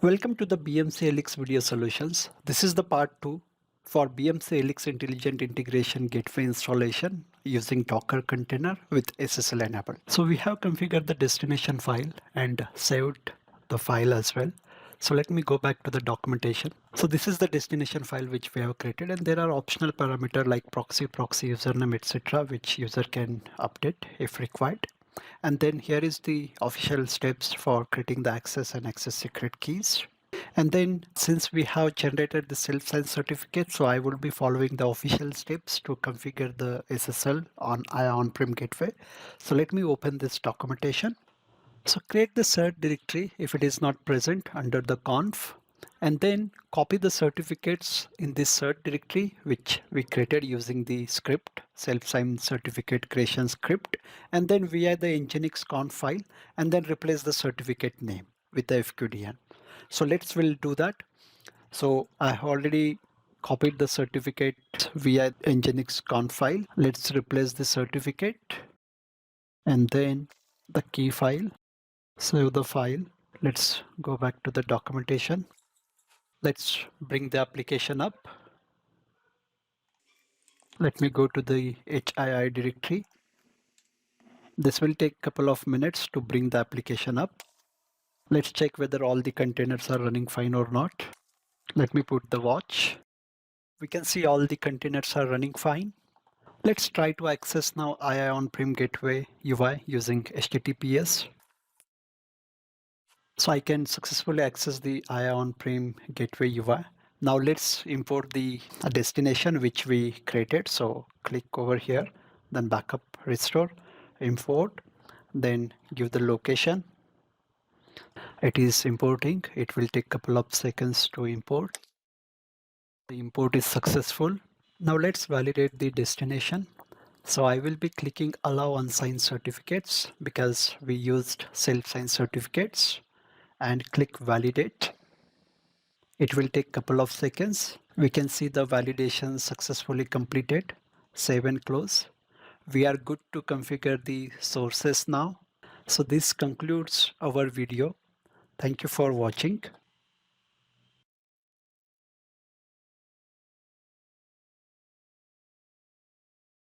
Welcome to the BMC Helix video solutions. This is the part 2 for BMC Helix Intelligent Integration Gateway installation using Docker container with SSL enabled. So we have configured the destination file and saved the file as well. So let me go back to the documentation. So this is the destination file which we have created, and there are optional parameters like proxy username, etc., which user can update if required. And then here is the official steps for creating the access and access secret keys. And then since we have generated the self-signed certificate, so I will be following the official steps to configure the SSL on on-prem gateway. So let me open this documentation. So create the cert directory if it is not present under the conf, and then copy the certificates in this cert directory which we created using the script, self-signed certificate creation script, and then via the nginx conf file, and then replace the certificate name with the fqdn. So we'll do that. So I have already copied the certificate via nginx conf file. Let's replace the certificate and then the key file. Save the file. Let's go back to the documentation. Let's bring the application up. Let me go to the HII directory. This will take a couple of minutes to bring the application up. Let's check whether all the containers are running fine or not. Let me put the watch. We can see all the containers are running fine. Let's try to access now II on-prem gateway UI using HTTPS. So I can successfully access the II on-prem gateway UI. Now let's import the destination which we created. So click over here, then backup, restore, import, then give the location. It is importing. It will take a couple of seconds to import. The import is successful. Now let's validate the destination. So I will be clicking allow unsigned certificates because we used self-signed certificates, and click validate. It will take a couple of seconds. We can see the validation successfully completed. Save and close. We are good to configure the sources now. So this concludes our video. Thank you for watching.